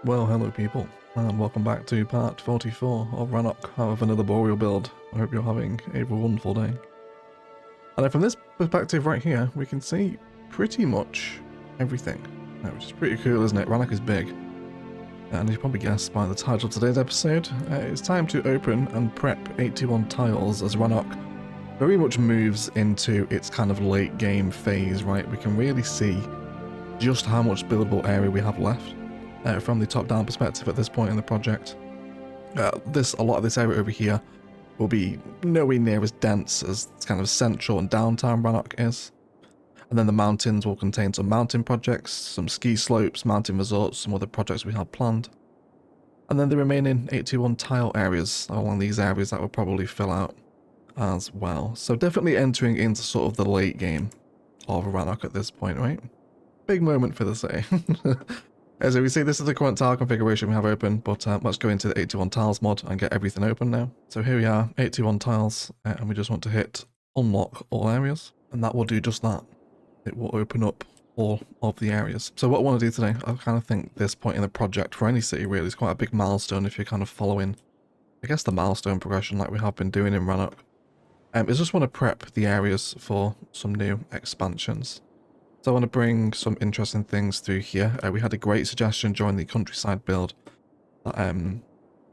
Well, hello people, and welcome back to part 44 of Rannoch out of another Boreal build. I hope you're having a wonderful day. And from this perspective right here, we can see pretty much everything, which is pretty cool, isn't it? Rannoch is big. And you probably guessed by the title of today's episode, it's time to open and prep 81 tiles as Rannoch very much moves into its kind of late game phase, right? We can really see just how much buildable area we have left. From the top-down perspective at this point in the project. A lot of this area over here will be nowhere near as dense as kind of central and downtown Rannoch is. And then the mountains will contain some mountain projects, some ski slopes, mountain resorts, some other projects we have planned. And then the remaining 81 tile areas along these areas that will probably fill out as well. So definitely entering into sort of the late game of Rannoch at this point, right? Big moment for the city. As we see, this is the current tile configuration we have open, but let's go into the 81 tiles mod and get everything open now. So here we are, 81 tiles, and we just want to hit unlock all areas, and that will do just that. It will open up all of the areas. So what I want to do today, I kind of think this point in the project for any city really is quite a big milestone if you're kind of following, I guess, the milestone progression like we have been doing in Rannoch. Is just want to prep the areas for some new expansions. So I want to bring some interesting things through here. We had a great suggestion during the countryside build that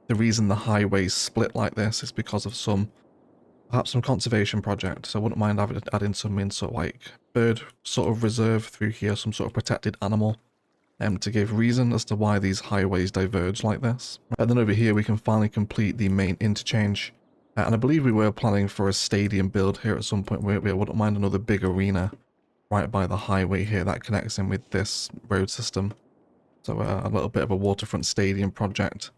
the reason the highways split like this is because of perhaps some conservation project. So I wouldn't mind adding some in sort of like bird sort of reserve through here, some sort of protected animal, to give reason as to why these highways diverge like this. And then over here we can finally complete the main interchange. And I believe we were planning for a stadium build here at some point where we wouldn't mind another big arena right by the highway here that connects in with this road system. So a little bit of a waterfront stadium project.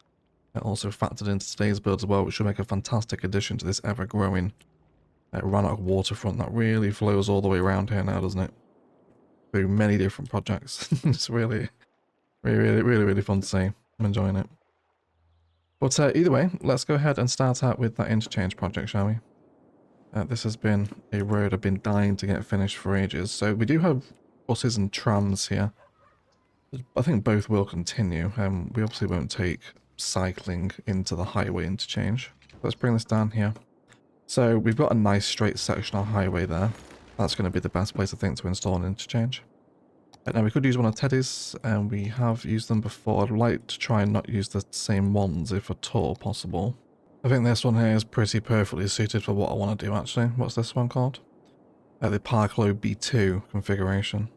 Also factored into today's build as well, which should make a fantastic addition to this ever-growing Rannoch waterfront that really flows all the way around here now, doesn't it? Through many different projects. It's really fun to see. I'm enjoying it. But either way, let's go ahead and start out with that interchange project, shall we? This has been a road I've been dying to get finished for ages. So we do have buses and trams here. I think both will continue. We obviously won't take cycling into the highway interchange. Let's bring this down here. So we've got a nice straight sectional highway there. That's going to be the best place I think to install an interchange. Now we could use one of Teddy's, and we have used them before. I'd like to try and not use the same ones if at all possible. I think this one here is pretty perfectly suited for what I want to do actually. What's this one called? The Parklow B2 configuration.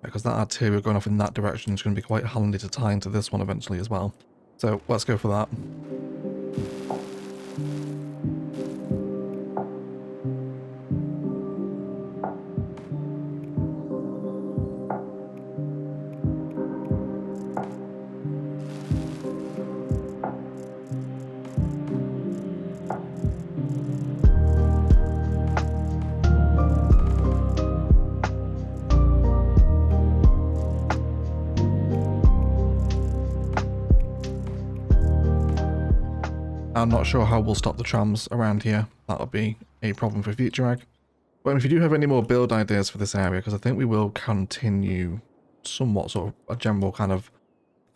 Because that arterial going off in that direction is going to be quite handy to tie into this one eventually as well. So let's go for that. I'm not sure how we'll stop the trams around here. That'll be a problem for future ag. But if you do have any more build ideas for this area, because I think we will continue somewhat sort of a general kind of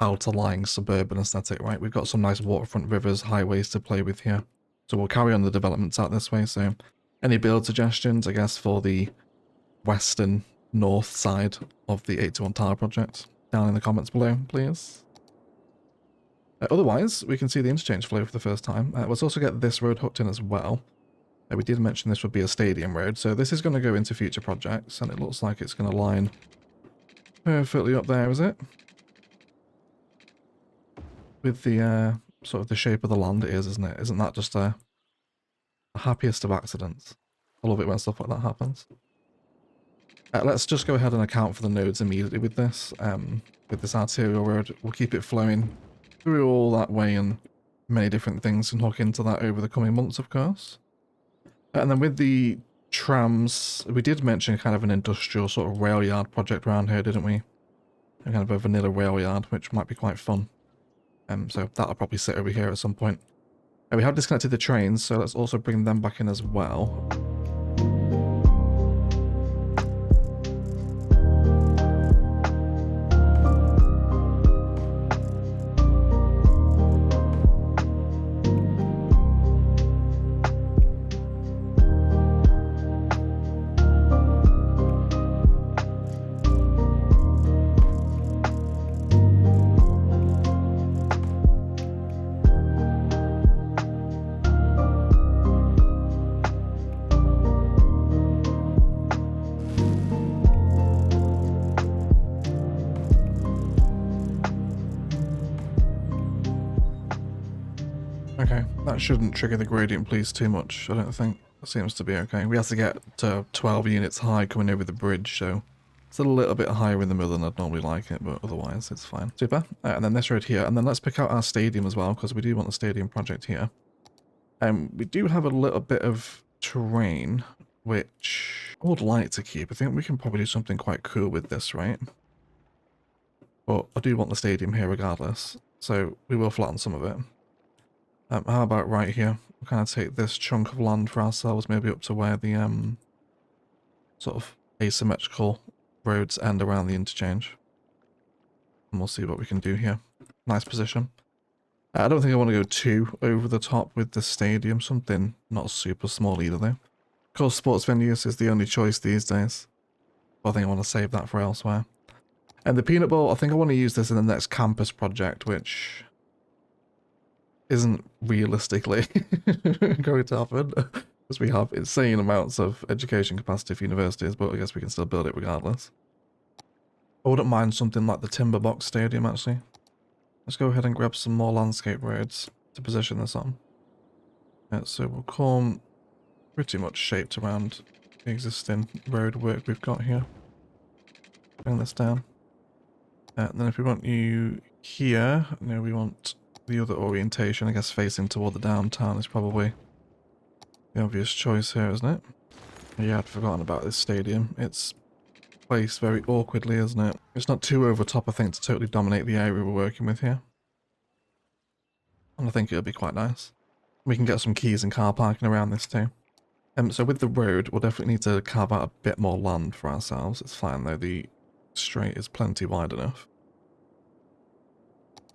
outer-lying suburban aesthetic, right? We've got some nice waterfront rivers, highways to play with here. So we'll carry on the developments out this way. So any build suggestions, I guess, for the western north side of the 81 tile project, down in the comments below, please. Otherwise, we can see the interchange flow for the first time. Let's also get this road hooked in as well. We did mention this would be a stadium road, so this is going to go into future projects, and it looks like it's going to line perfectly up there, is it? With the sort of the shape of the land it is, isn't it? Isn't that just the happiest of accidents? I love it when stuff like that happens. Let's just go ahead and account for the nodes immediately with this. With this arterial road, we'll keep it flowing through all that way, and many different things can hook into that over the coming months, of course. And then with the trams, we did mention kind of an industrial sort of rail yard project around here, didn't we? Kind of a vanilla rail yard, which might be quite fun. So that'll probably sit over here at some point. And we have disconnected the trains, so let's also bring them back in as well. Okay, that shouldn't trigger the gradient please too much, I don't think. It seems to be okay. We have to get to 12 units high coming over the bridge, so it's a little bit higher in the middle than I'd normally like it, but otherwise it's fine. Super. And then this road here, and then let's pick out our stadium as well, because we do want the stadium project here. We do have a little bit of terrain, which I would like to keep. I think we can probably do something quite cool with this, right? But I do want the stadium here regardless, so we will flatten some of it. How about right here? We'll kind of take this chunk of land for ourselves, maybe up to where the sort of asymmetrical roads end around the interchange. And we'll see what we can do here. Nice position. I don't think I want to go too over the top with the stadium. Something not super small either though. Of course, sports venues is the only choice these days. But I think I want to save that for elsewhere. And the peanut bowl, I think I want to use this in the next campus project, which isn't realistically going to happen, because we have insane amounts of education capacity for universities, but I guess we can still build it regardless. I wouldn't mind something like the Timber Box Stadium, actually. Let's go ahead and grab some more landscape roads to position this on. Yeah, so we'll come pretty much shaped around the existing road work we've got here. Bring this down. And then if we want you here, no, we want the other orientation, I guess facing toward the downtown is probably the obvious choice here, isn't it? Yeah, I'd forgotten about this stadium. It's placed very awkwardly, isn't it? It's not too over top, I think, to totally dominate the area we're working with here. And I think it'll be quite nice. We can get some keys and car parking around this too. So with the road, we'll definitely need to carve out a bit more land for ourselves. It's fine though, the straight is plenty wide enough.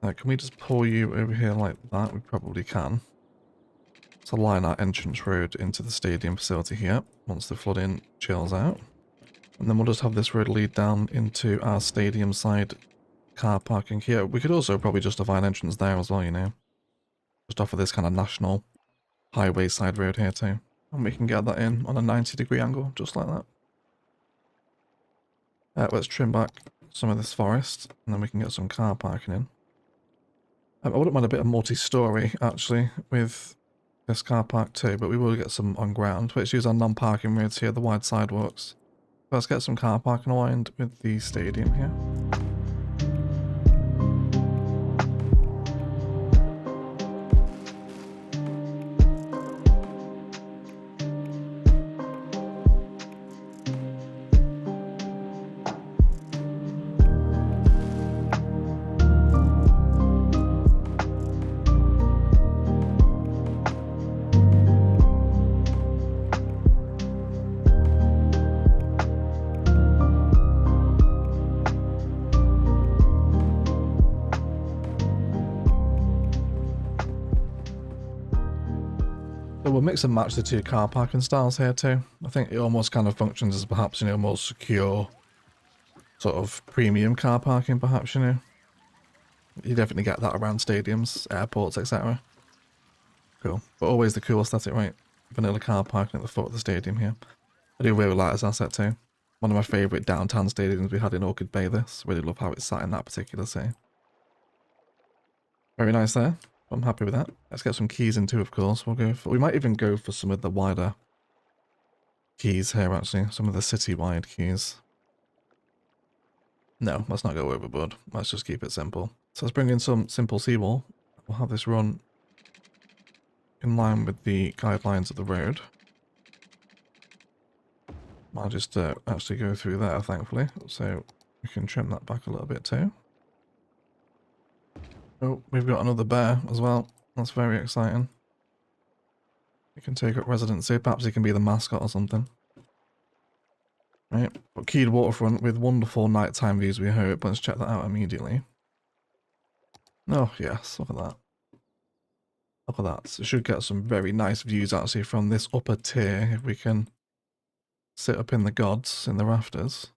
Can we just pull you over here like that? We probably can. So line our entrance road into the stadium facility here, once the flooding chills out. And then we'll just have this road lead down into our stadium side car parking here. We could also probably justify an entrance there as well, you know. Just offer this kind of national highway side road here too. And we can get that in on a 90-degree angle, just like that. Let's trim back some of this forest, and then we can get some car parking in. I wouldn't mind a bit of multi-story, actually, with this car park too, but we will get some on ground. Let's use our non-parking roads here, the wide sidewalks. Let's get some car parking aligned with the stadium here. So we'll mix and match the two car parking styles here too. I think it almost kind of functions as perhaps, you know, more secure sort of premium car parking perhaps, you know. You definitely get that around stadiums, airports, etc. Cool. But always the cool aesthetic, right? Vanilla car parking at the foot of the stadium here. I do really like this asset too. One of my favourite downtown stadiums we had in Orchid Bay this. Really love how it's sat in that particular city. Very nice there. I'm happy with that. Let's get some keys in too, of course. We might even go for some of the wider keys here, actually. Some of the city-wide keys. No, let's not go overboard. Let's just keep it simple. So let's bring in some simple seawall. We'll have this run in line with the guidelines of the road. I'll just actually go through there, thankfully. So we can trim that back a little bit too. Oh, we've got another bear as well. That's very exciting. He can take up residency. Perhaps he can be the mascot or something. Right, but keyed waterfront with wonderful nighttime views, we hope. Let's check that out immediately. Oh, yes, look at that. Look at that. So it should get some very nice views actually from this upper tier if we can sit up in the gods in the rafters.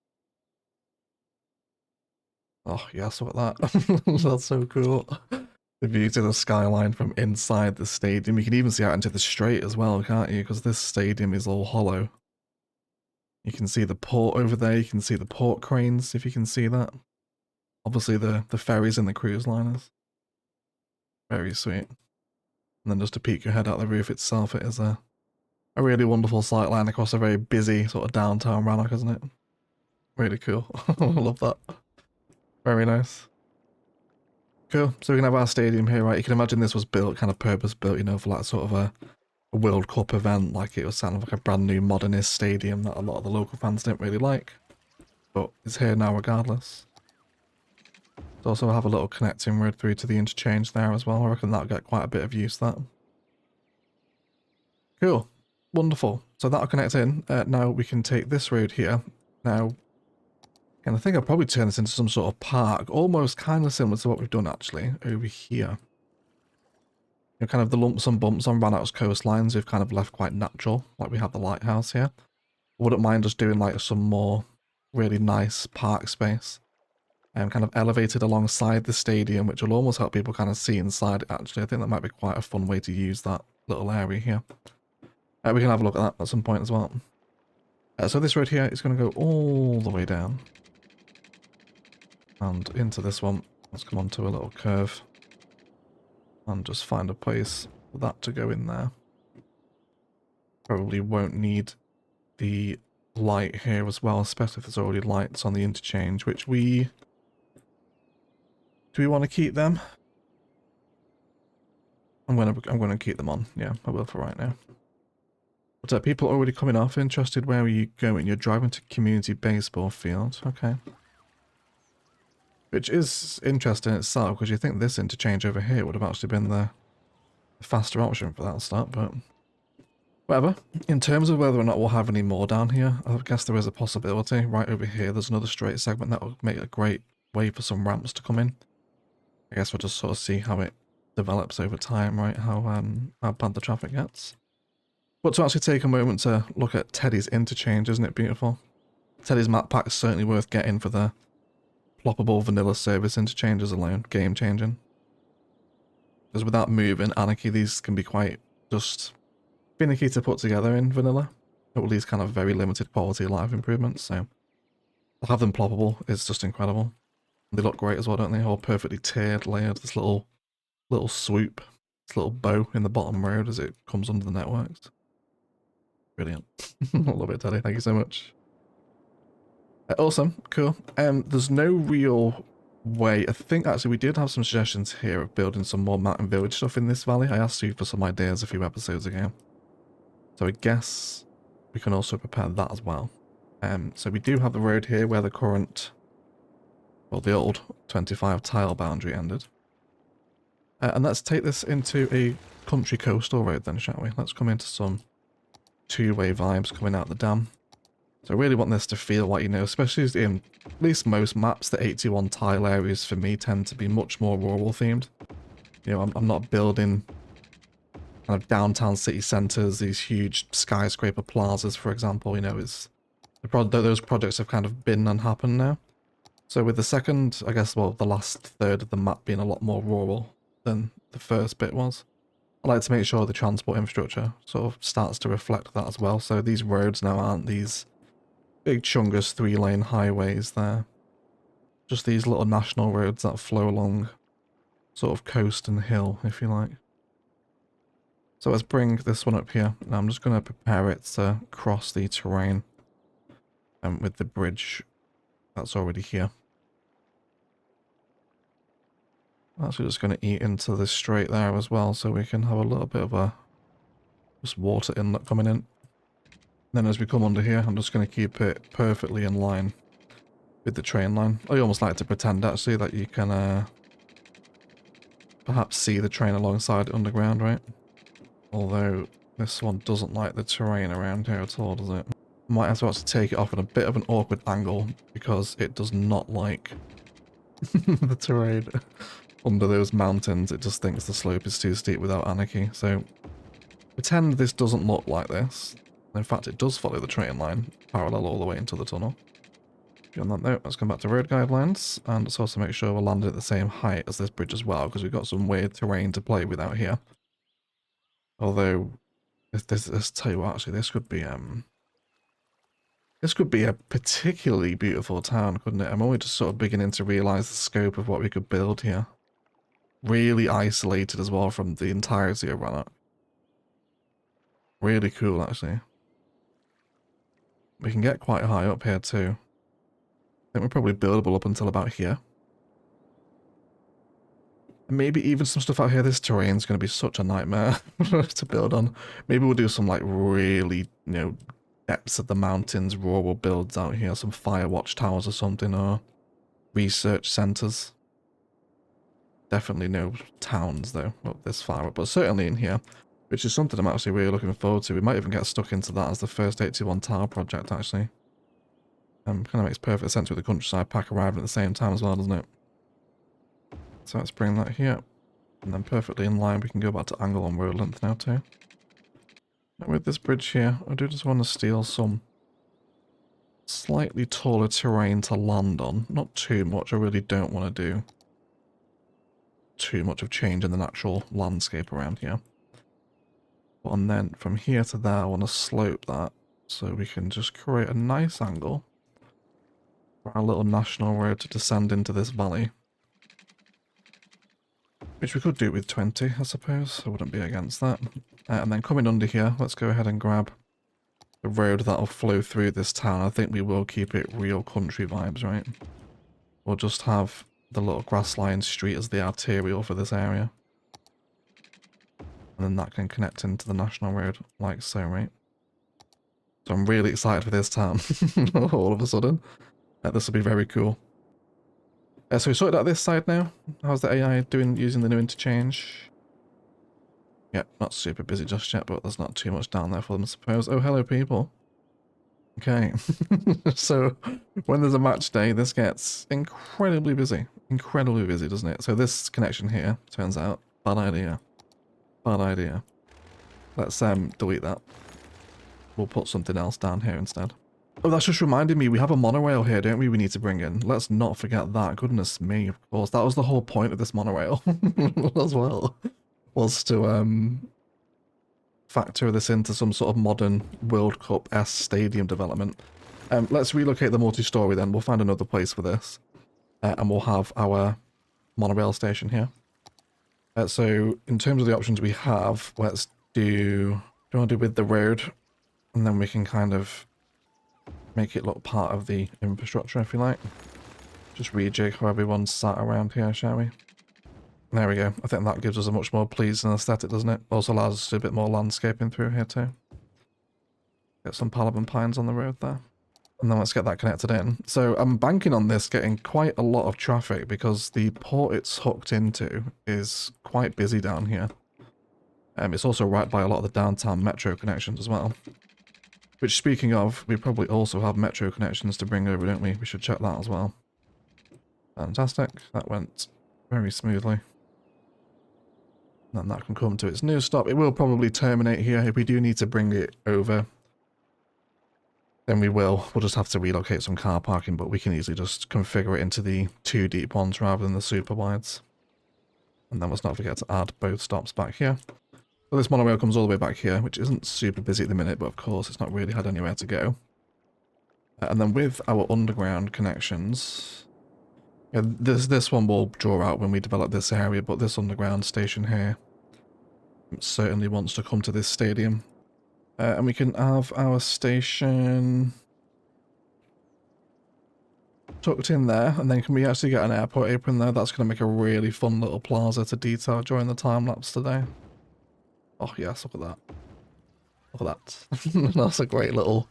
Oh, yes, look at that. That's so cool. The view to the skyline from inside the stadium. You can even see out into the straight as well, can't you? Because this stadium is all hollow. You can see the port over there. You can see the port cranes, if you can see that. Obviously the ferries and the cruise liners. Very sweet. And then just to peek your head out the roof itself, it is a really wonderful sight line across a very busy sort of downtown Rannoch, isn't it? Really cool. I love that. Very nice. Cool. So we can have our stadium here, right? You can imagine this was built, kind of purpose built, you know, for like sort of a World Cup event. Like it was kind of like a brand new modernist stadium that a lot of the local fans didn't really like. But it's here now regardless. Also have a little connecting road through to the interchange there as well. I reckon that'll get quite a bit of use, that. Cool. Wonderful. So that'll connect in. Now we can take this road here. Now, and I think I'll probably turn this into some sort of park, almost kind of similar to what we've done actually over here. You know, kind of the lumps and bumps on Rannoch's coastlines we've kind of left quite natural, like we have the lighthouse here. I wouldn't mind just doing like some more really nice park space. Kind of elevated alongside the stadium, which will almost help people kind of see inside it actually. I think that might be quite a fun way to use that little area here. We can have a look at that at some point as well. So this road here is going to go all the way down. And into this one. Let's come onto a little curve. And just find a place for that to go in there. Probably won't need the light here as well, especially if there's already lights on the interchange, which we... Do we want to keep them? I'm gonna keep them on. Yeah, I will for right now. But people are already coming off. Interested, where are you going? You're driving to community baseball field. Okay. Which is interesting itself, because you think this interchange over here would have actually been the faster option for that start, but whatever. In terms of whether or not we'll have any more down here, I guess there is a possibility. Right over here, there's another straight segment that will make a great way for some ramps to come in. I guess we'll just sort of see how it develops over time, right? How bad the traffic gets. But to actually take a moment to look at Teddy's interchange, isn't it beautiful? Teddy's map pack is certainly worth getting for the ploppable vanilla service interchanges alone. Game changing. Because without move and anarchy, these can be quite just finicky to put together in vanilla. Or at least kind of very limited quality of life improvements. So to have them ploppable is just incredible. They look great as well, don't they? All perfectly tiered, layered. This little swoop, this little bow in the bottom road as it comes under the networks. Brilliant. I love it, Teddy. Thank you so much. Awesome. Cool. There's no real way. I think actually we did have some suggestions here of building some more mountain village stuff in this valley. I asked you for some ideas a few episodes ago. So I guess we can also prepare that as well. So we do have the road here where the current... Well, the old 25 tile boundary ended. And let's take this into a country coastal road then, shall we? Let's come into some two-way vibes coming out the dam. So I really want this to feel like, you know, especially in at least most maps, the 81 tile areas for me tend to be much more rural themed. You know, I'm not building kind of downtown city centres, these huge skyscraper plazas, for example. You know, those projects have kind of been and happened now. So with the second, I guess, well, the last third of the map being a lot more rural than the first bit was, I like to make sure the transport infrastructure sort of starts to reflect that as well. So these roads now aren't these big chungus 3-lane highways, they're just these little national roads that flow along sort of coast and hill, if you like. So let's bring this one up here. Now I'm just going to prepare it to cross the terrain with the bridge that's already here. Actually just going to eat into this straight there as well, so we can have a little bit of a just water inlet coming in. Then as we come under here, I'm just going to keep it perfectly in line with the train line. I almost like to pretend actually that you can perhaps see the train alongside it underground, right? Although this one doesn't like the terrain around here at all, does it? Might have to actually take it off at a bit of an awkward angle because it does not like the terrain under those mountains. It just thinks the slope is too steep without anarchy. So pretend this doesn't look like this. In fact, it does follow the train line parallel all the way into the tunnel. Beyond that note, let's come back to road guidelines, and let's also make sure we're landing at the same height as this bridge as well, because we've got some weird terrain to play with out here. Although, let's tell you what, actually, this could be a particularly beautiful town, couldn't it? I'm only just sort of beginning to realise the scope of what we could build here. really isolated as well from the entirety of Rannoch. Really cool, actually. We can get quite high up here too. I think we're probably buildable up until about here. And maybe even some stuff out here. This terrain is going to be such a nightmare to build on. Maybe we'll do some like really, depths of the mountains, rural builds out here. Some fire watchtowers or something, or research centers. Definitely no towns though, not this far up, but certainly in here, which is something I'm actually really looking forward to. We might even get stuck into that as the first 81 tower project, actually. Kind of makes perfect sense with the countryside pack arriving at the same time as well, doesn't it? So let's bring that here, and then perfectly in line we can go back to angle on road length now too. And with this bridge here, I do just want to steal some slightly taller terrain to land on. Not too much, I really don't want to do too much of change in the natural landscape around here. And then from here to there I want to slope that so we can just create a nice angle for our little national road to descend into this valley. Which we could do with 20, I suppose. I wouldn't be against that. And then coming under here, let's go ahead and grab the road that'll flow through this town. I think we will keep it real country vibes, right? We'll just have the little grass-lined street as the arterial for this area. And then that can connect into the national road like so, right? So I'm really excited for this town all of a sudden. This will be very cool. So we sorted out this side now. How's the AI doing using the new interchange? Yeah, not super busy just yet, but there's not too much down there for them, I suppose. Oh, hello, people. Okay. So when there's a match day, this gets incredibly busy. Incredibly busy, doesn't it? So this connection here, turns out, bad idea. Bad idea. Let's delete that. We'll put something else down here instead. Oh, that's just reminded me, we have a monorail here, don't we? We need to bring in. Let's not forget that. Goodness me, of course. That was the whole point of this monorail as well. Was to factor this into some sort of modern World Cup-esque stadium development. Let's relocate the multi-story then. We'll find another place for this. And we'll have our monorail station here. So in terms of the options we have, let's do... Do you want to do with the road? And then we can kind of make it look part of the infrastructure, if you like. Just rejig how everyone's sat around here, shall we? There we go. I think that gives us a much more pleasing aesthetic, doesn't it? Also allows us to do a bit more landscaping through here too. Get some Palaven pines on the road there. And then let's get that connected in. So I'm banking on this getting quite a lot of traffic because the port it's hooked into is quite busy down here. It's also right by a lot of the downtown metro connections as well. Which, speaking of, we probably also have metro connections to bring over, don't we? We should check that as well. Fantastic. That went very smoothly. And that can come to its new stop. It will probably terminate here. If we do need to bring it over, then we will. We'll just have to relocate some car parking, but we can easily just configure it into the 2 deep ones rather than the super wides. And then let's not forget to add both stops back here. So this monorail comes all the way back here, which isn't super busy at the minute, but of course it's not really had anywhere to go. And then with our underground connections, yeah, this one will draw out when we develop this area, but this underground station here certainly wants to come to this stadium. And we can have our station tucked in there, and then can we actually get an airport apron there? That's going to make a really fun little plaza to detail during the time lapse today. Oh yes, look at that. Look at that. That's a great little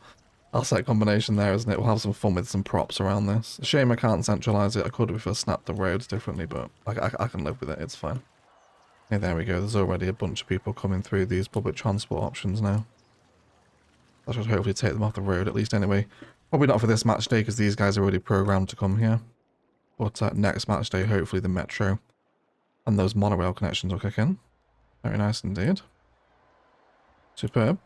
asset combination there, isn't it? We'll have some fun with some props around this. Shame I can't centralise it. I could if I snapped the roads differently, but I can live with it. It's fine. Okay, there we go. There's already a bunch of people coming through these public transport options now. I should hopefully take them off the road, at least anyway. Probably not for this match day, because these guys are already programmed to come here. But next match day, hopefully the metro and those monorail connections will kick in. Very nice indeed. Superb.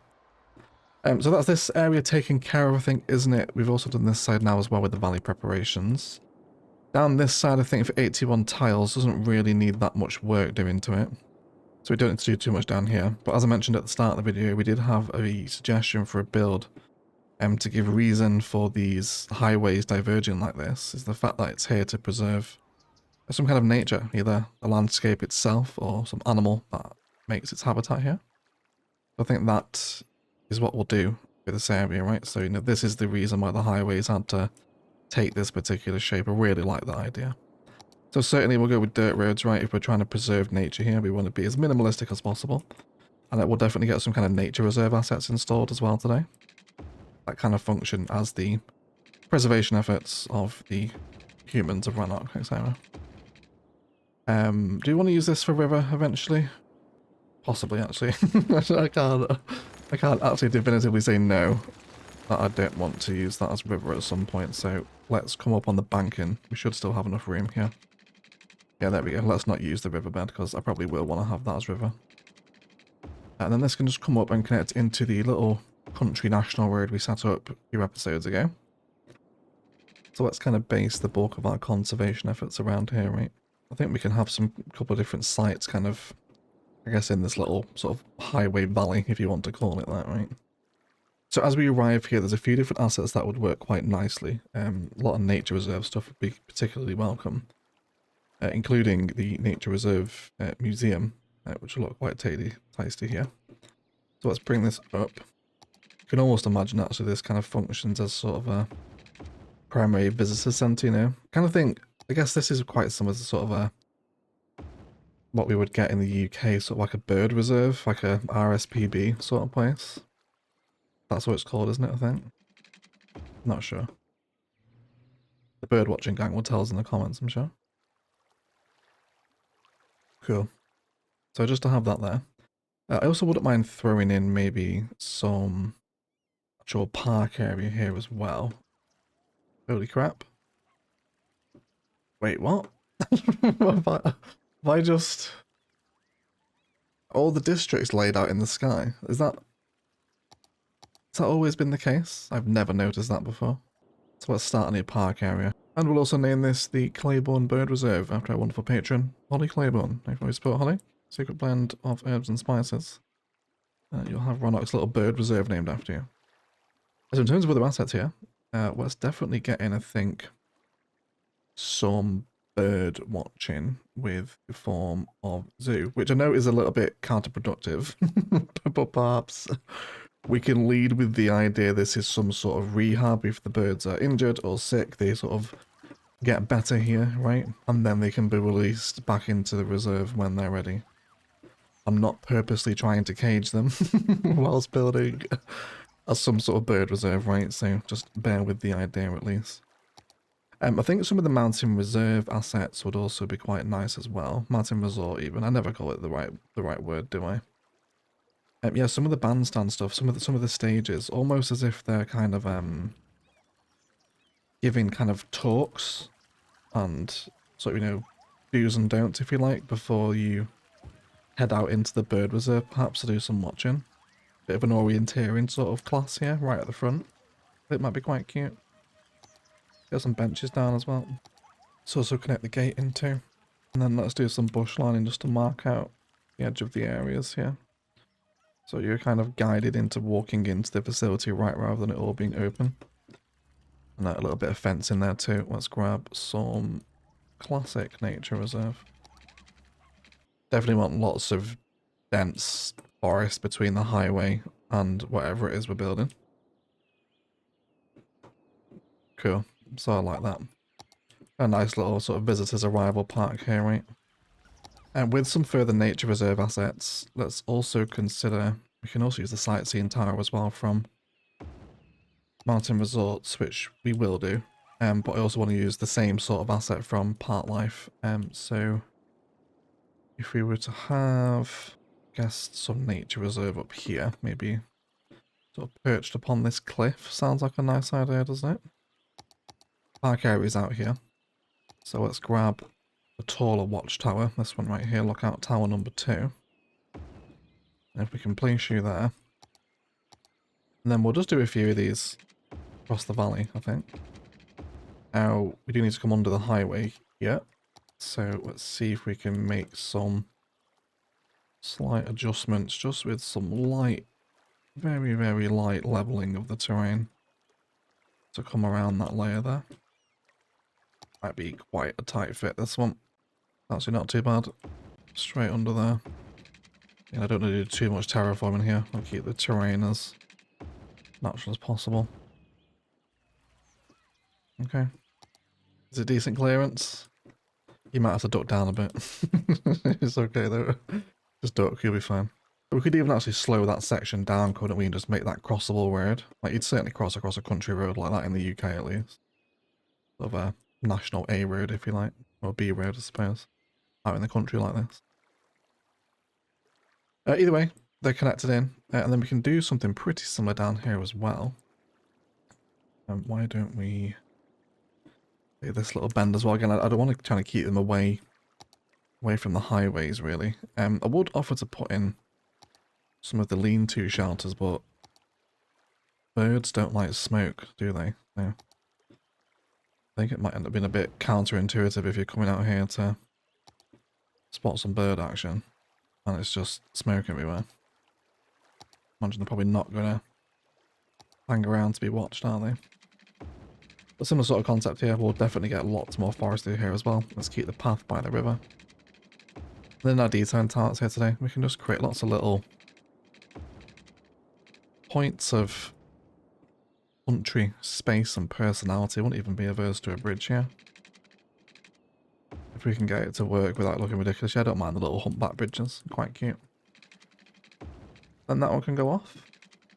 So that's this area taken care of, I think, isn't it? We've also done this side now as well with the valley preparations. Down this side, I think for 81 tiles, doesn't really need that much work doing to it. So we don't need to do too much down here. But as I mentioned at the start of the video, we did have a suggestion for a build to give reason for these highways diverging like this, is the fact that it's here to preserve some kind of nature, either the landscape itself or some animal that makes its habitat here. I think that is what we'll do with this area, right? So, you know, this is the reason why the highways had to take this particular shape. I really like that idea. So certainly we'll go with dirt roads, right? If we're trying to preserve nature here, we want to be as minimalistic as possible. And it will definitely get some kind of nature reserve assets installed as well today. That kind of function as the preservation efforts of the humans of Rannoch, etc. Do you want to use this for river eventually? Possibly, actually. I can't actually definitively say no, that I don't want to use that as river at some point. So let's come up on the banking. We should still have enough room here. Yeah, there we go. Let's not use the riverbed because I probably will want to have that as river. And then this can just come up and connect into the little country national road we set up a few episodes ago. So let's kind of base the bulk of our conservation efforts around here, right? I think we can have some couple of different sites kind of, I guess, in this little sort of highway valley, if you want to call it that, right? So as we arrive here, there's a few different assets that would work quite nicely. A lot of nature reserve stuff would be particularly welcome, including the nature reserve museum, which will look quite tasty here. So let's bring this up. You can almost imagine actually this kind of functions as sort of a primary visitor centre, you know? Kind of think, I guess this is quite similar to sort of a what we would get in the UK, sort of like a bird reserve, like a RSPB sort of place. That's what it's called, isn't it, I think? Not sure. The bird watching gang will tell us in the comments, I'm sure. Cool. So just to have that there. I also wouldn't mind throwing in maybe some actual park area here as well. Holy crap. Wait, what? Have I just... All the districts laid out in the sky? Has that always been the case? I've never noticed that before. So let's start a new park area. And we'll also name this the Claiborne Bird Reserve after our wonderful patron, Holly Claiborne. Thank you for your support, Holly. Secret blend of herbs and spices. You'll have Rannoch's little bird reserve named after you. So in terms of other assets here, let's definitely get in, I think, some bird watching with the form of zoo, which I know is a little bit counterproductive, but perhaps we can lead with the idea this is some sort of rehab. If the birds are injured or sick, they sort of get better here, right? And then they can be released back into the reserve when they're ready. I'm not purposely trying to cage them whilst building as some sort of bird reserve, right? So just bear with the idea at least. I think some of the mountain reserve assets would also be quite nice as well. Mountain resort even. I never call it the right word, do I? Yeah, some of the bandstand stuff, some of the stages, almost as if they're kind of giving kind of talks and sort of, you know, do's and don'ts, if you like, before you head out into the bird reserve, perhaps to do some watching. Bit of an orienteering sort of class here, right at the front. I think it might be quite cute. Get some benches down as well. So also connect the gate into. And then let's do some bush lining just to mark out the edge of the areas here. So you're kind of guided into walking into the facility right rather than it all being open. And a little bit of fence in there too. Let's grab some classic nature reserve. Definitely want lots of dense forest between the highway and whatever it is we're building. Cool. So I like that. A nice little sort of visitors arrival park here, right? And with some further nature reserve assets, let's also consider, we can also use the sightseeing tower as well from Mountain Resorts, which we will do. But I also want to use the same sort of asset from Part Life. So if we were to have, I guess, some nature reserve up here, maybe sort of perched upon this cliff, sounds like a nice idea, doesn't it? Park area's out here. So let's grab the taller watchtower, this one right here, lookout tower number 2. And if we can place you there. And then we'll just do a few of these across the valley, I think. Now, we do need to come under the highway here. So let's see if we can make some slight adjustments, just with some light, very, very light leveling of the terrain to come around that layer there. Might be quite a tight fit, this one. Actually not too bad. Straight under there. Yeah, I don't need to do too much terraforming here. I'll keep the terrain as natural as possible. Okay. Is it decent clearance? You might have to duck down a bit. It's okay though. Just duck, you'll be fine. We could even actually slow that section down, couldn't we, and just make that crossable road? Like, you'd certainly cross across a country road like that in the UK at least. Sort of a national A road, if you like. Or B road, I suppose. Out in the country like this. Either way, they're connected in. And then we can do something pretty similar down here as well. Why don't we do this little bend as well? Again, I don't want to try to keep them away from the highways, really. I would offer to put in some of the lean-to shelters, but birds don't like smoke, do they? No. I think it might end up being a bit counterintuitive if you're coming out here to spot some bird action and it's just smoke everywhere. Imagine they're probably not going to hang around to be watched, are they? A similar sort of concept here. We'll definitely get lots more forest through here as well. Let's keep the path by the river. Then our detailing tarts here today, we can just create lots of little points of country, space and personality. Wouldn't even be averse to a bridge here. If we can get it to work without looking ridiculous. Yeah, I don't mind the little humpback bridges. Quite cute. Then that one can go off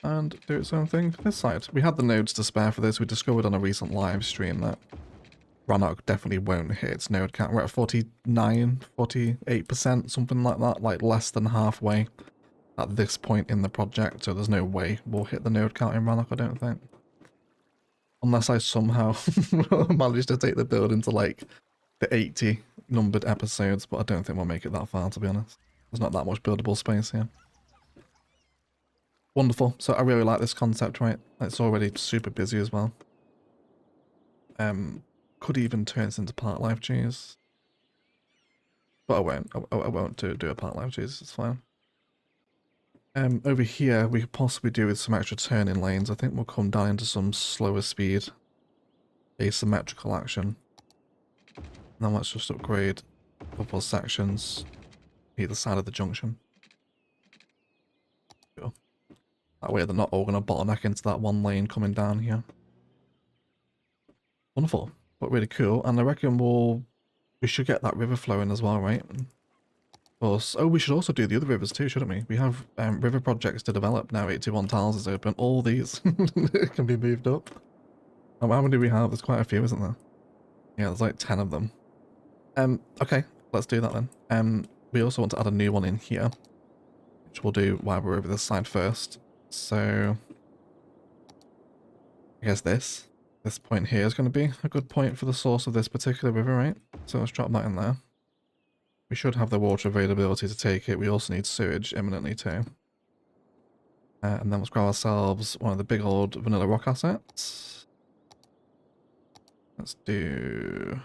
and do its own thing this side. We had the nodes to spare for this. We discovered on a recent live stream that Rannoch definitely won't hit its node count. We're at 49, 48%, something like that. Like less than halfway at this point in the project. So there's no way we'll hit the node count in Rannoch, I don't think. Unless I somehow manage to take the build into like the 80 numbered episodes, but I don't think we'll make it that far, to be honest. There's not that much buildable space here. Wonderful. So I really like this concept, right? It's already super busy as well. Could even turn this into part live cheese. But I won't. I won't do a part live cheese. It's fine. Over here, we could possibly do with some extra turning lanes. I think we'll come down into some slower speed, asymmetrical action. Now let's just upgrade a couple of sections either side of the junction. Cool. That way they're not all going to bottleneck into that one lane coming down here. Wonderful, but really cool. And I reckon we should get that river flowing as well, right? Of course. Oh, we should also do the other rivers too, shouldn't we? We have river projects to develop now. 81 tiles is open. All these can be moved up. How many do we have? There's quite a few, isn't there? Yeah, there's like 10 of them. Okay, let's do that then. We also want to add a new one in here, which we'll do while we're over this side first. So I guess this point here is going to be a good point for the source of this particular river, right? So let's drop that in there. We should have the water availability to take it. We also need sewage imminently too. And then let's grab ourselves one of the big old vanilla rock assets. Let's do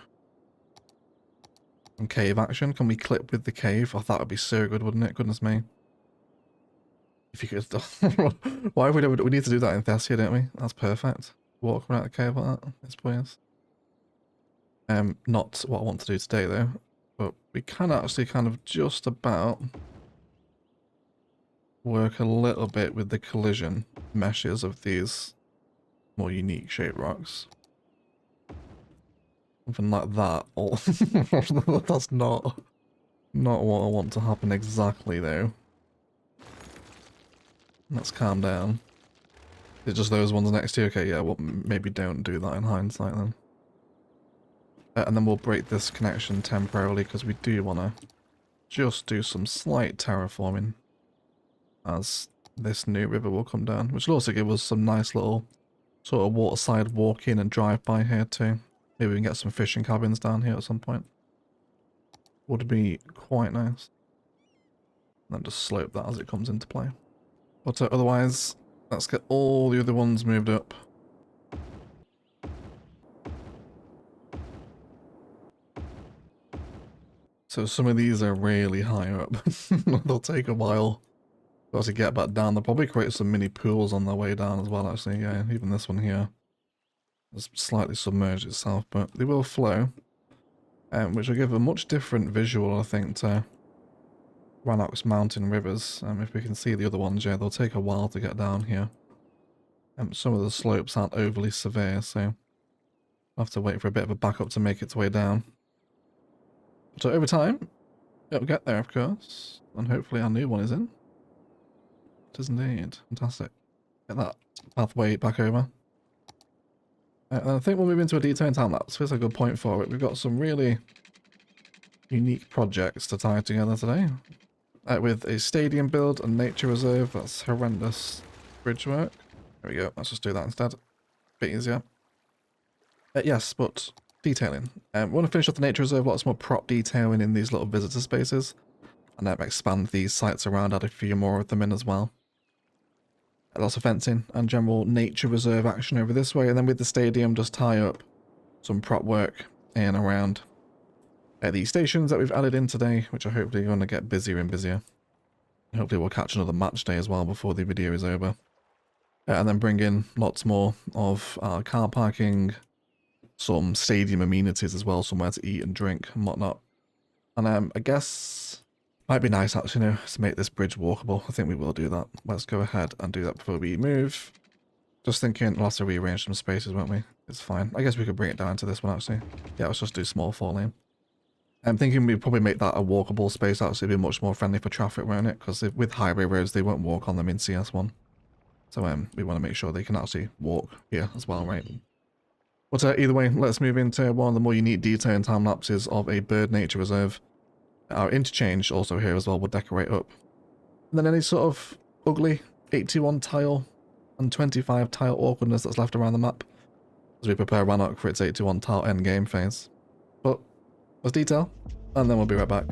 some cave action. Can we clip with the cave? Oh, that would be so good, wouldn't it? Goodness me. If you could... Why would we need to do that in Thessia, don't we? That's perfect. Walk around the cave like that. Yes, please. Not what I want to do today, though. But we can actually kind of just about work a little bit with the collision meshes of these more unique shaped rocks. Something like that. That's not what I want to happen exactly, though. Let's calm down. It's just those ones next to you? Okay, yeah, well, maybe don't do that in hindsight then. And then we'll break this connection temporarily because we do want to just do some slight terraforming as this new river will come down, which will also give us some nice little sort of waterside walk in and drive by here too. Maybe we can get some fishing cabins down here at some point. Would be quite nice. And then just slope that as it comes into play. But otherwise, let's get all the other ones moved up. So some of these are really high up. They'll take a while to actually get back down. They'll probably create some mini pools on their way down as well, actually. Yeah, even this one here has slightly submerged itself, but they will flow. which will give a much different visual, I think, to Rannoch's mountain rivers. If we can see the other ones, yeah, they'll take a while to get down here. Some of the slopes aren't overly severe, so I'll have to wait for a bit of a backup to make its way down. So over time, it'll get there, of course, and hopefully our new one is in. It is indeed. Fantastic. Get that pathway back over. And I think we'll move into a detailing time lapse. Feels like a good point for it. We've got some really unique projects to tie together today. With a stadium build and nature reserve. That's horrendous bridge work. There we go. Let's just do that instead. Bit easier. Yes, but detailing. We want to finish off the nature reserve. Lots more prop detailing in these little visitor spaces. And then expand these sites around, add a few more of them in as well. Lots of fencing and general nature reserve action over this way. And then with the stadium, just tie up some prop work in around the stations that we've added in today, which are hopefully going to get busier and busier. Hopefully we'll catch another match day as well before the video is over. And then bring in lots more of our car parking, some stadium amenities as well, somewhere to eat and drink and whatnot. And I guess might be nice actually, you know, to make this bridge walkable. I think we will do that. Let's go ahead and do that before we move. Just thinking we'll have to rearrange some spaces, won't we? It's fine. I guess we could bring it down to this one actually. Yeah, let's just do small 4-lane. I'm thinking we'd probably make that a walkable space, actually be much more friendly for traffic, won't it? Because with highway roads, they won't walk on them in CS1. So we want to make sure they can actually walk here as well, right? But either way, let's move into one of the more unique detail and time lapses of a bird nature reserve. Our interchange also here as well will decorate up. And then any sort of ugly 81 tile and 25 tile awkwardness that's left around the map as we prepare Rannoch for its 81 tile endgame phase. But let's detail, and then we'll be right back.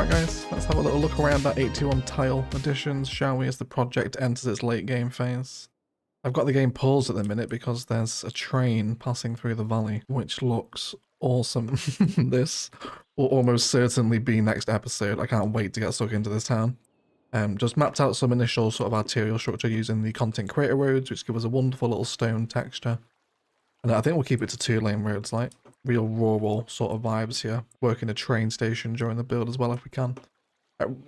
Alright guys, let's have a little look around at 81 tile additions, shall we, as the project enters its late game phase. I've got the game paused at the minute because there's a train passing through the valley, which looks awesome. This will almost certainly be next episode. I can't wait to get stuck into this town. Just mapped out some initial sort of arterial structure using the content creator roads, which give us a wonderful little stone texture. And I think we'll keep it to 2-lane roads, like real rural sort of vibes here. Working a train station during the build as well if we can.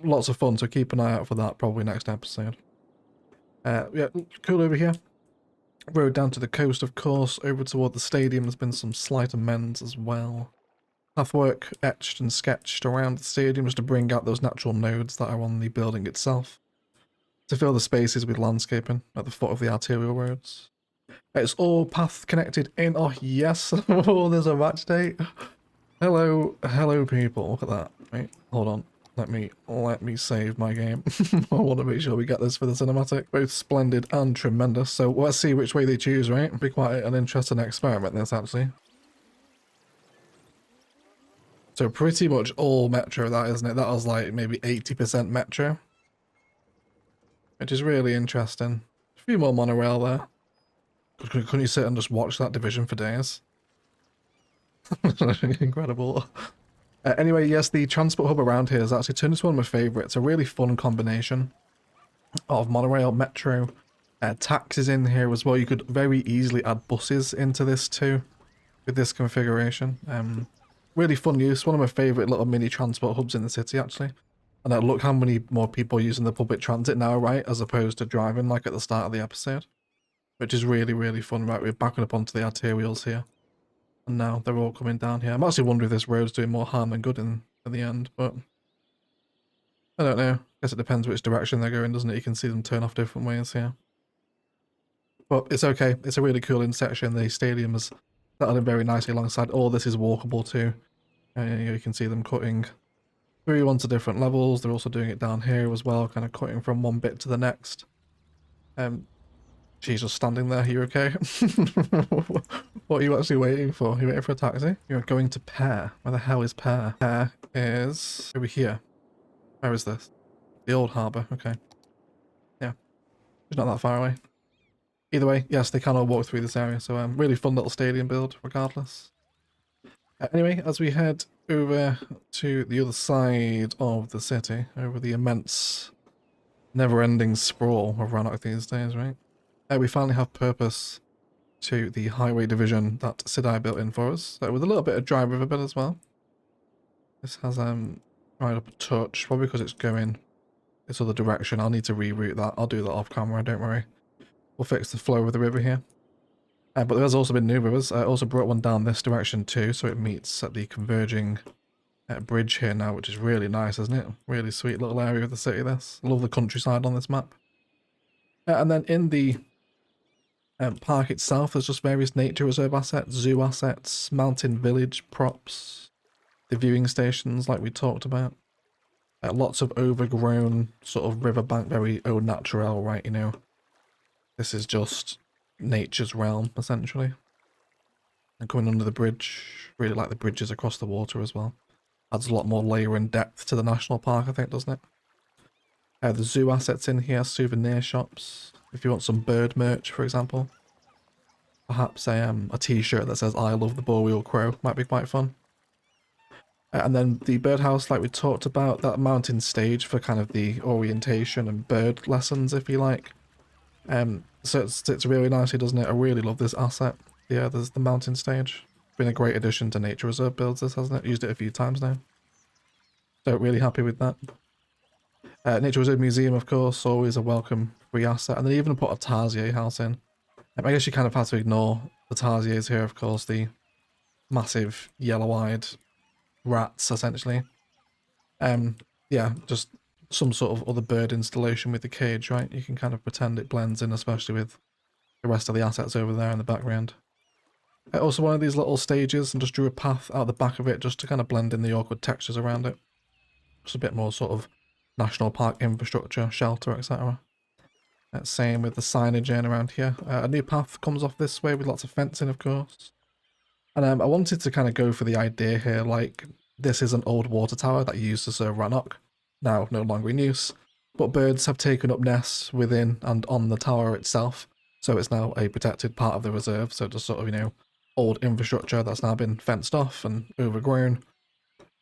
Lots of fun, so keep an eye out for that probably next episode. Yeah, cool over here. Road down to the coast, of course. Over toward the stadium, there's been some slight amends as well. Pathwork etched and sketched around the stadium just to bring out those natural nodes that are on the building itself. To fill the spaces with landscaping at the foot of the arterial roads. It's all path connected in. Oh, yes. Oh, there's a match date. Hello people. Look at that. Wait, hold on. Let me save my game. I want to make sure we get this for the cinematic. Both splendid and tremendous. So let's see which way they choose, right? It'll be quite an interesting experiment, this, actually. So pretty much all Metro, that, isn't it? That was like maybe 80% Metro. Which is really interesting. A few more monorail there. Couldn't you sit and just watch that division for days? Incredible. Anyway, yes, the transport hub around here has actually turned into one of my favourites. A really fun combination of monorail, metro, taxis in here as well. You could very easily add buses into this too with this configuration. Really fun use. One of my favourite little mini transport hubs in the city, actually. And look how many more people are using the public transit now, right? As opposed to driving like at the start of the episode. Which is really, really fun, right? We're backing up onto the arterials here. And now they're all coming down here. I'm actually wondering if this road's doing more harm than good in the end, but I don't know. I guess it depends which direction they're going, doesn't it? You can see them turn off different ways here. But it's okay. It's a really cool intersection. The stadium is settled in very nicely alongside. All this is walkable too. You can see them cutting through onto different levels. They're also doing it down here as well, kind of cutting from one bit to the next. She's just standing there. You okay? What are you actually waiting for? You waiting for a taxi? You're going to Pear. Where the hell is Pear? Pear is over here. Where is this? The old harbour. Okay. Yeah. It's not that far away. Either way, yes, they can all walk through this area. So really fun little stadium build regardless. Anyway, as we head over to the other side of the city, over the immense never-ending sprawl of Rannoch these days, right? We finally have purpose to the highway division that Sidai built in for us, with a little bit of dry river bed as well. This has dried up a touch, probably because it's going this other direction. I'll need to reroute that. I'll do that off camera, don't worry. We'll fix the flow of the river here. But there's also been new rivers. I also brought one down this direction too, so it meets at the converging bridge here now, which is really nice, isn't it? Really sweet little area of the city, this. I love the countryside on this map. And then in the park itself, there's just various nature reserve assets, zoo assets, mountain village props, the viewing stations like we talked about. Lots of overgrown sort of riverbank, very au naturel, right, you know. This is just nature's realm, essentially. And coming under the bridge, really like the bridges across the water as well. Adds a lot more layer and depth to the national park, I think, doesn't it? The zoo assets in here, souvenir shops. If you want some bird merch, for example. Perhaps a t-shirt that says I love the Boreal crow might be quite fun. And then the birdhouse, like we talked about, that mountain stage for kind of the orientation and bird lessons, if you like. So it sits really nicely, doesn't it? I really love this asset. Yeah, there's the mountain stage. Been a great addition to nature reserve builds, this, hasn't it? Used it a few times now. So really happy with that. Nature Reserve Museum, of course, always a welcome free asset. And then even put a Tarsier house in. I guess you kind of have to ignore the Tarsiers here, of course, the massive yellow-eyed rats, essentially. Yeah, just some sort of other bird installation with the cage, right? You can kind of pretend it blends in, especially with the rest of the assets over there in the background. Also one of these little stages, and just drew a path out the back of it just to kind of blend in the awkward textures around it. Just a bit more sort of national park infrastructure, shelter, etc. Same with the signage in around here. A new path comes off this way with lots of fencing, of course. And I wanted to kind of go for the idea here, like This is an old water tower that used to serve Rannoch, now no longer in use, but birds have taken up nests within and on the tower itself, so it's now a protected part of the reserve, so just sort of, you know, old infrastructure that's now been fenced off and overgrown,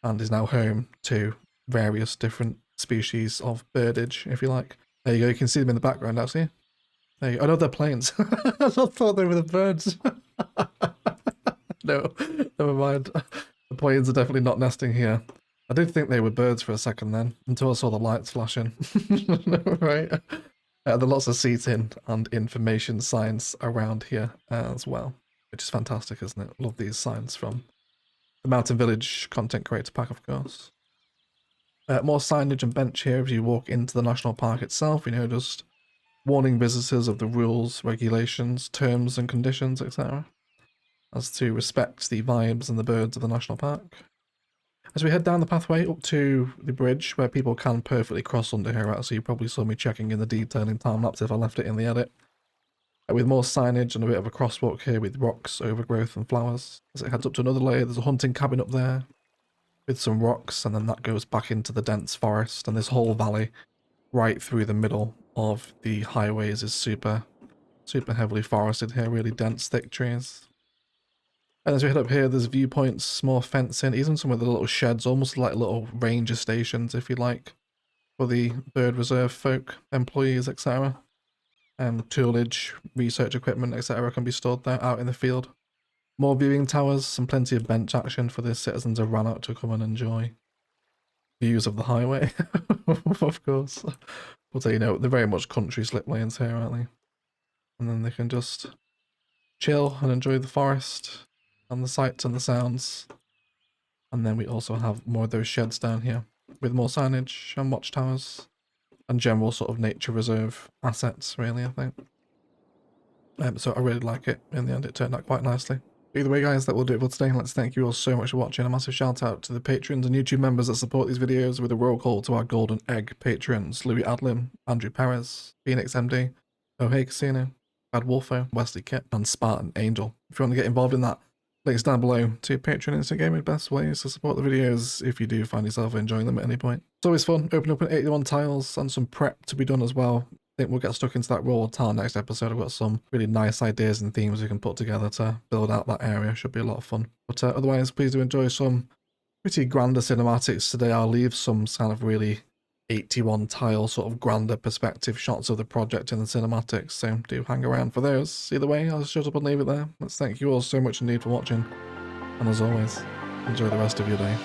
and is now home to various different species of birdage, if you like. There you go, you can see them in the background actually. There you go. Oh no, they're planes. I thought they were the birds. No, never mind. The planes are definitely not nesting here. I did think they were birds for a second then, until I saw the lights flashing. Right? There are lots of seating and information signs around here as well, which is fantastic, isn't it? Love these signs from the Mountain Village content creator pack, of course. More signage and bench here as you walk into the national park itself, you know, just warning visitors of the rules, regulations, terms and conditions, etc. as to respect the vibes and the birds of the national park. As we head down the pathway up to the bridge where people can perfectly cross under here, right? So you probably saw me checking in the detailing time-lapse if I left it in the edit. With more signage and a bit of a crosswalk here with rocks, overgrowth and flowers. As it heads up to another layer, there's a hunting cabin up there with some rocks, and then that goes back into the dense forest, and this whole valley right through the middle of the highways is super heavily forested here, really dense, thick trees. And as we head up here, there's viewpoints, more fencing, even some of the little sheds, almost like little ranger stations, if you like, for the bird reserve folk, employees, etc. And toolage, research equipment, etc. can be stored there out in the field. More viewing towers and plenty of bench action for the citizens of Rannoch to come and enjoy. Views of the highway, of course. But you know, they're very much country slip lanes here, aren't they? And then they can just chill and enjoy the forest and the sights and the sounds. And then we also have more of those sheds down here with more signage and watchtowers and general sort of nature reserve assets, really, I think. So I really like it. In the end, it turned out quite nicely. Either way, guys, that will do it for today. Let's thank you all so much for watching. A massive shout out to the patrons and YouTube members that support these videos, with a roll call to our golden egg patrons: Louis Adlim, Andrew Perez, Phoenix MD, Oh Hey Casino, Bad Wolfo, Wesley Kit, and Spartan Angel. If you want to get involved in that, links down below to Patreon and Instagram, best ways to support the videos if you do find yourself enjoying them at any point. It's always fun. Open up an 81 tiles and some prep to be done as well. I think we'll get stuck into that raw tile next episode. I've got some really nice ideas and themes we can put together to build out that area. Should be a lot of fun. But otherwise, please do enjoy some pretty grander cinematics today. I'll leave some kind of really 81 tile sort of grander perspective shots of the project in the cinematics, so do hang around for those. Either way, I'll shut up and leave it there. Let's thank you all so much indeed for watching, and as always, enjoy the rest of your day.